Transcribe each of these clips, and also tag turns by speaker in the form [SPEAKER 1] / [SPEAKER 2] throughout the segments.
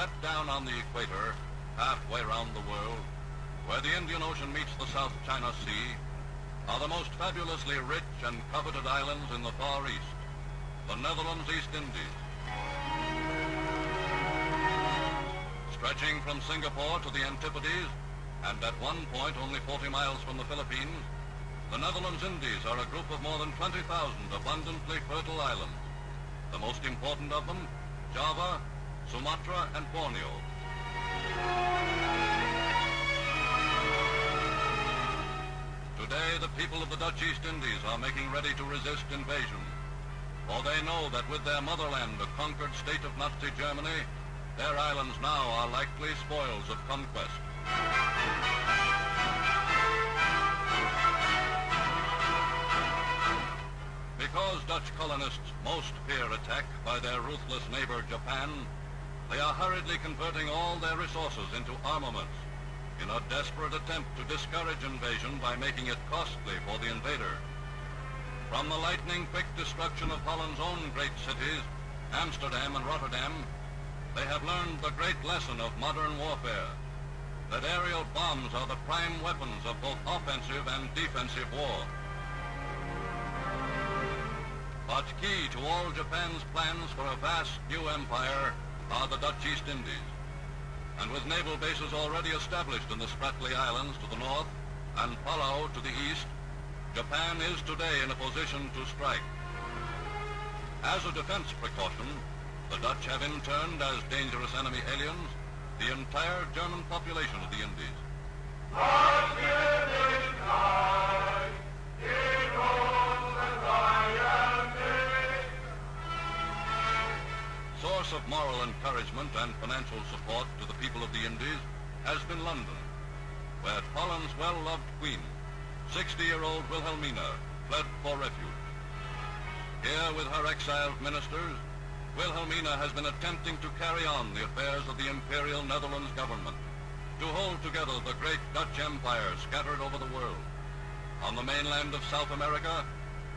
[SPEAKER 1] Set down on the equator, halfway round the world, where the Indian Ocean meets the South China Sea, are the most fabulously rich and coveted islands in the Far East, the Netherlands East Indies. Stretching from Singapore to the Antipodes, and at one point only 40 miles from the Philippines, the Netherlands Indies are a group of more than 20,000 abundantly fertile islands. The most important of them, Java, Sumatra, and Borneo. Today, the people of the Dutch East Indies are making ready to resist invasion, for they know that with their motherland a conquered state of Nazi Germany, their islands now are likely spoils of conquest. Because Dutch colonists most fear attack by their ruthless neighbor Japan, they are hurriedly converting all their resources into armaments in a desperate attempt to discourage invasion by making it costly for the invader. From the lightning-quick destruction of Holland's own great cities, Amsterdam and Rotterdam, they have learned the great lesson of modern warfare, that aerial bombs are the prime weapons of both offensive and defensive war. But key to all Japan's plans for a vast new empire are the Dutch East Indies. And with naval bases already established in the Spratly Islands to the north and Palau to the east, Japan is today in a position to strike. As a defense precaution, the Dutch have interned as dangerous enemy aliens the entire German population of the Indies. Source of moral encouragement and financial support to the people of the Indies has been London, where Holland's well-loved queen, 60-year-old Wilhelmina, fled for refuge. Here with her exiled ministers, Wilhelmina has been attempting to carry on the affairs of the imperial Netherlands government, to hold together the great Dutch empire scattered over the world, on the mainland of South America,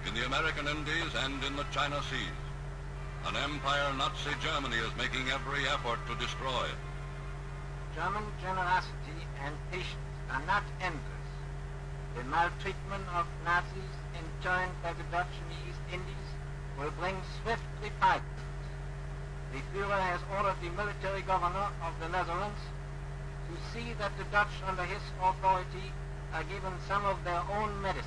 [SPEAKER 1] in the American Indies, and in the China Seas. An empire Nazi Germany is making every effort to destroy.
[SPEAKER 2] German generosity and patience are not endless. The maltreatment of Nazis enjoined by the Dutch in the East Indies will bring swift reprisals. The Führer has ordered the military governor of the Netherlands to see that the Dutch under his authority are given some of their own medicine.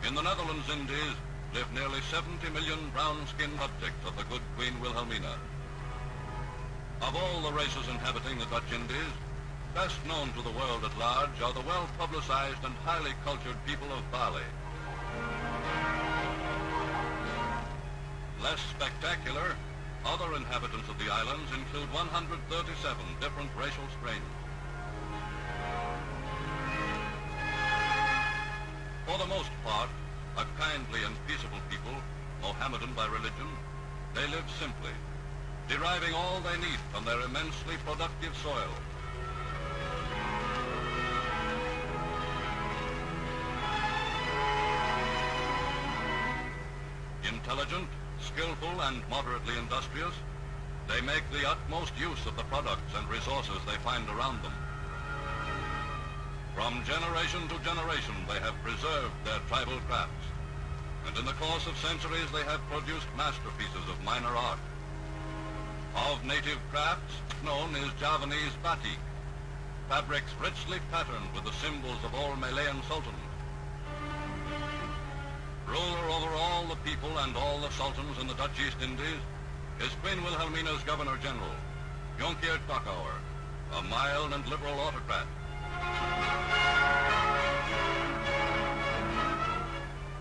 [SPEAKER 1] In the Netherlands Indies live nearly 70 million brown-skinned subjects of the good Queen Wilhelmina. Of all the races inhabiting the Dutch Indies, best known to the world at large are the well-publicized and highly cultured people of Bali. Less spectacular, other inhabitants of the islands include 137 different racial strains. For the most part, a kindly and peaceable people, Mohammedan by religion, they live simply, deriving all they need from their immensely productive soil. Intelligent, skillful, and moderately industrious, they make the utmost use of the products and resources they find around them. From generation to generation, they have preserved their tribal crafts, and in the course of centuries, they have produced masterpieces of minor art. Of native crafts, known is Javanese batik, fabrics richly patterned with the symbols of old Malayan sultans. Ruler over all the people and all the sultans in the Dutch East Indies is Queen Wilhelmina's Governor-General, Jonkheer Takauer, a mild and liberal autocrat.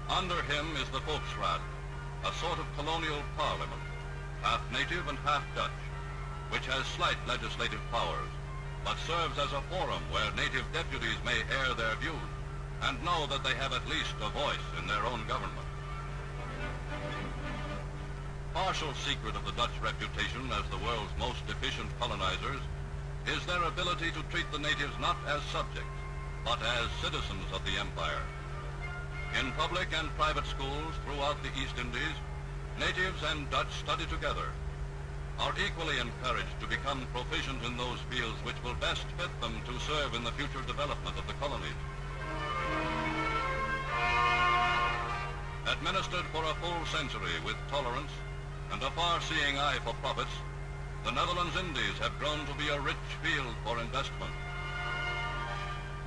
[SPEAKER 1] Under him is the Volksraad, a sort of colonial parliament, half native and half Dutch, which has slight legislative powers, but serves as a forum where native deputies may air their views and know that they have at least a voice in their own government. Partial secret of the Dutch reputation as the world's most efficient colonizers is their ability to treat the natives not as subjects, but as citizens of the empire. In public and private schools throughout the East Indies, natives and Dutch study together, are equally encouraged to become proficient in those fields which will best fit them to serve in the future development of the colonies. Administered for a full century with tolerance and a far-seeing eye for profits, the Netherlands Indies have grown to be a rich field for investment.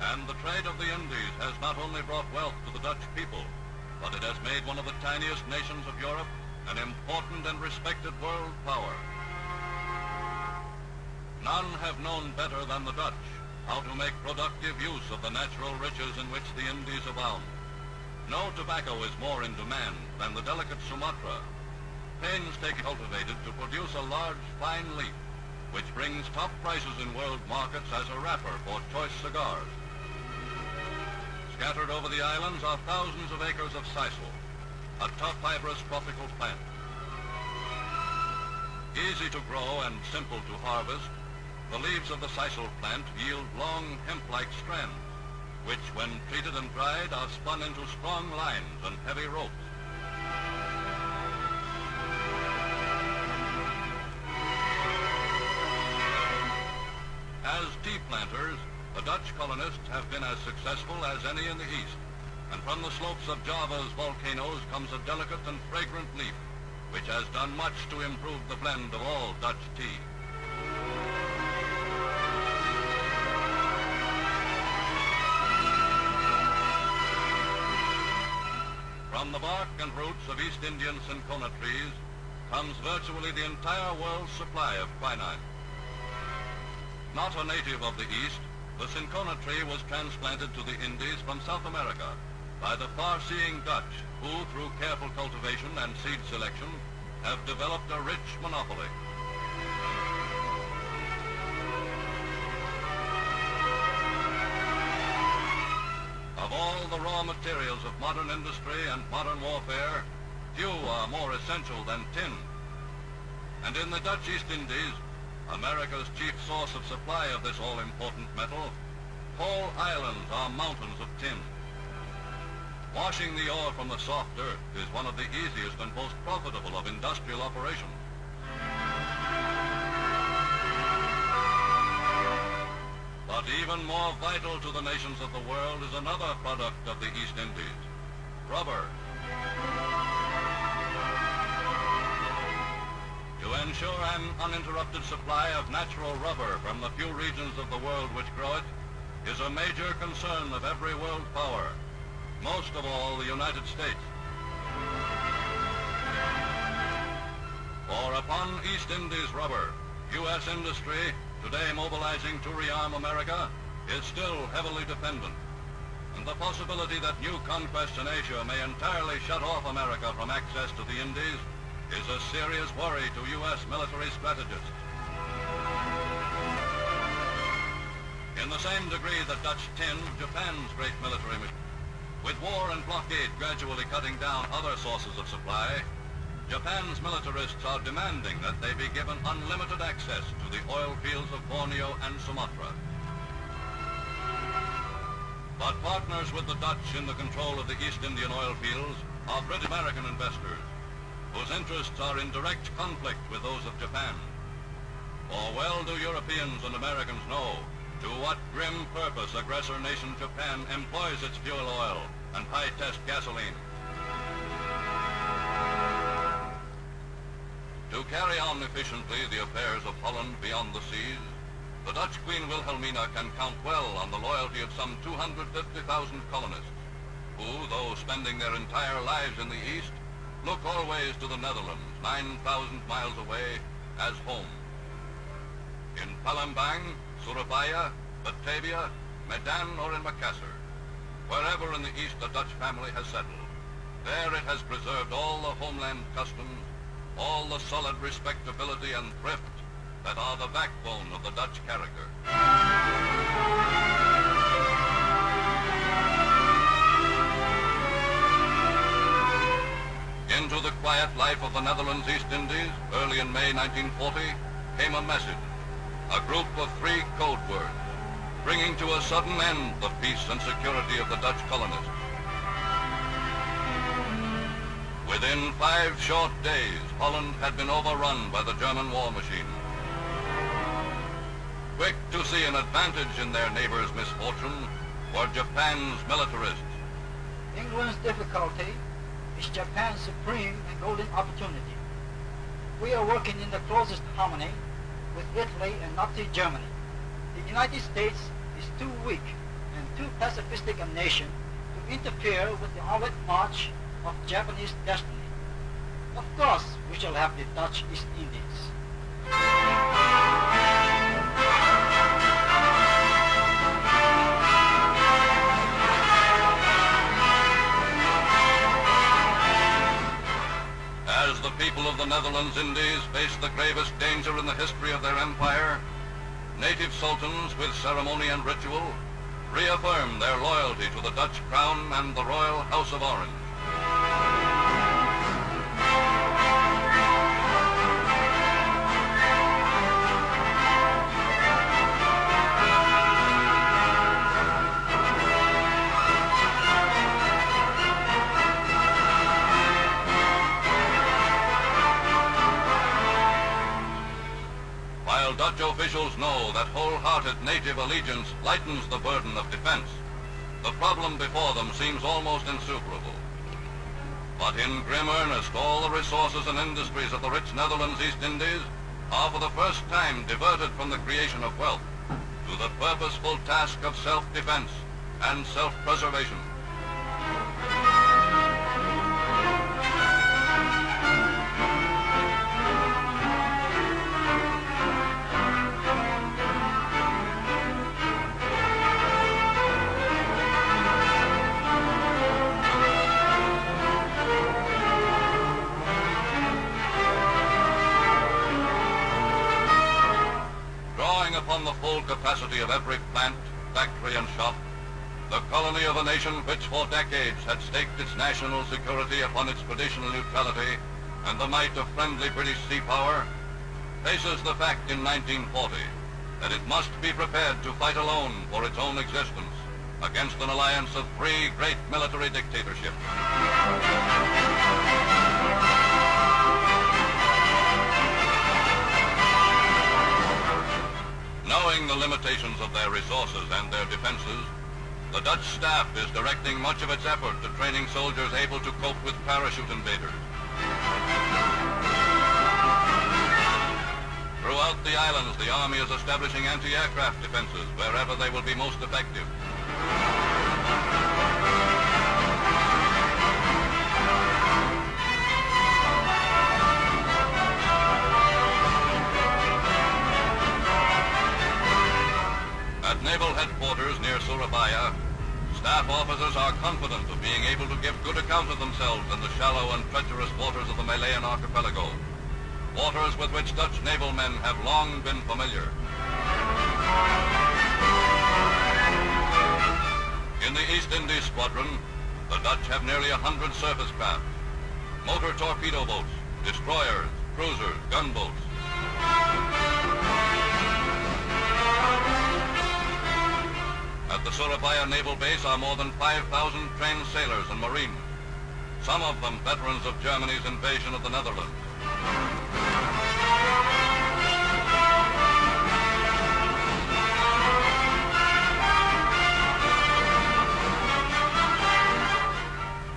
[SPEAKER 1] And the trade of the Indies has not only brought wealth to the Dutch people, but it has made one of the tiniest nations of Europe an important and respected world power. None have known better than the Dutch how to make productive use of the natural riches in which the Indies abound. No tobacco is more in demand than the delicate Sumatra, painstakingly cultivated to produce a large, fine leaf, which brings top prices in world markets as a wrapper for choice cigars. Scattered over the islands are thousands of acres of sisal, a tough fibrous tropical plant. Easy to grow and simple to harvest, the leaves of the sisal plant yield long hemp-like strands, which when treated and dried are spun into strong lines and heavy ropes. As tea planters, the Dutch colonists have been as successful as any in the East, and from the slopes of Java's volcanoes comes a delicate and fragrant leaf, which has done much to improve the blend of all Dutch tea. From the bark and roots of East Indian cinchona trees comes virtually the entire world's supply of quinine. Not a native of the East, the cinchona tree was transplanted to the Indies from South America by the far-seeing Dutch, who, through careful cultivation and seed selection, have developed a rich monopoly. Of all the raw materials of modern industry and modern warfare, few are more essential than tin. And in the Dutch East Indies, America's chief source of supply of this all-important metal, whole islands are mountains of tin. Washing the ore from the soft earth is one of the easiest and most profitable of industrial operations. But even more vital to the nations of the world is another product of the East Indies, rubber. To ensure an uninterrupted supply of natural rubber from the few regions of the world which grow it is a major concern of every world power, most of all the United States. For upon East Indies rubber, U.S. industry, today mobilizing to rearm America, is still heavily dependent. And the possibility that new conquests in Asia may entirely shut off America from access to the Indies is a serious worry to U.S. military strategists. In the same degree that Dutch tin, Japan's great military mission, with war and blockade gradually cutting down other sources of supply, Japan's militarists are demanding that they be given unlimited access to the oil fields of Borneo and Sumatra. But partners with the Dutch in the control of the East Indian oil fields are British American investors, whose interests are in direct conflict with those of Japan. For well do Europeans and Americans know to what grim purpose aggressor nation Japan employs its fuel oil and high-test gasoline. To carry on efficiently the affairs of Holland beyond the seas, the Dutch Queen Wilhelmina can count well on the loyalty of some 250,000 colonists, who, though spending their entire lives in the East, look always to the Netherlands, 9,000 miles away, as home. In Palembang, Surabaya, Batavia, Medan, or in Makassar, wherever in the East a Dutch family has settled, there it has preserved all the homeland customs, all the solid respectability and thrift that are the backbone of the Dutch character. Into the quiet life of the Netherlands East Indies, early in May 1940, came a message, a group of 3 code words. bringing to a sudden end the peace and security of the Dutch colonists. Within 5 short days, Holland had been overrun by the German war machine. Quick to see an advantage in their neighbors' misfortune were Japan's militarists.
[SPEAKER 3] England's difficulty is Japan's supreme and golden opportunity. We are working in the closest harmony with Italy and Nazi Germany. The United States is too weak and too pacifistic a nation to interfere with the onward march of Japanese destiny. Of course, we shall have the Dutch East Indies.
[SPEAKER 1] As the people of the Netherlands Indies faced the gravest danger in the history of their empire, native sultans with ceremony and ritual reaffirmed their loyalty to the Dutch crown and the royal House of Orange. While Dutch officials know that wholehearted native allegiance lightens the burden of defense, the problem before them seems almost insuperable. But in grim earnest, all the resources and industries of the rich Netherlands East Indies are for the first time diverted from the creation of wealth to the purposeful task of self-defense and self-preservation. Upon the full capacity of every plant, factory and shop, the colony of a nation which for decades had staked its national security upon its traditional neutrality and the might of friendly British sea power, faces the fact in 1940 that it must be prepared to fight alone for its own existence against an alliance of 3 great military dictatorships. Knowing the limitations of their resources and their defenses, the Dutch staff is directing much of its effort to training soldiers able to cope with parachute invaders. Throughout the islands, the Army is establishing anti-aircraft defenses wherever they will be most effective. At Naval Headquarters near Surabaya, staff officers are confident of being able to give good account of themselves in the shallow and treacherous waters of the Malayan archipelago, waters with which Dutch naval men have long been familiar. In the East Indies Squadron, the Dutch have nearly 100 surface craft, motor torpedo boats, destroyers, cruisers, gunboats. At the Surabaya Naval Base are more than 5,000 trained sailors and marines, some of them veterans of Germany's invasion of the Netherlands.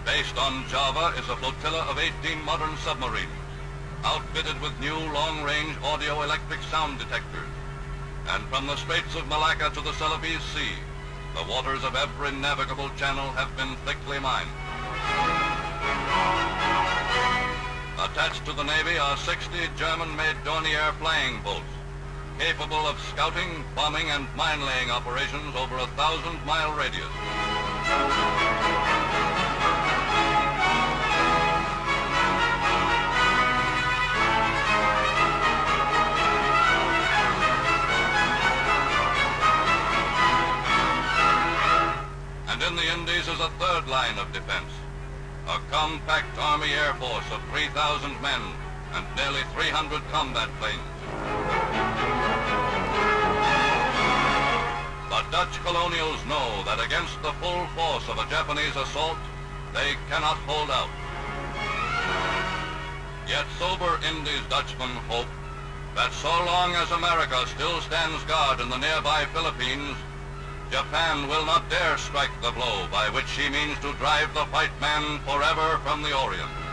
[SPEAKER 1] Based on Java is a flotilla of 18 modern submarines, outfitted with new long-range audio-electric sound detectors. And from the Straits of Malacca to the Celebes Sea, the waters of every navigable channel have been thickly mined. Attached to the Navy are 60 German-made Dornier flying boats, capable of scouting, bombing, and mine-laying operations over a 1,000-mile radius. And in the Indies is a third line of defense, a compact Army Air Force of 3,000 men and nearly 300 combat planes. The Dutch colonials know that against the full force of a Japanese assault, they cannot hold out. Yet sober Indies Dutchmen hope that so long as America still stands guard in the nearby Philippines, Japan will not dare strike the blow by which she means to drive the white man forever from the Orient.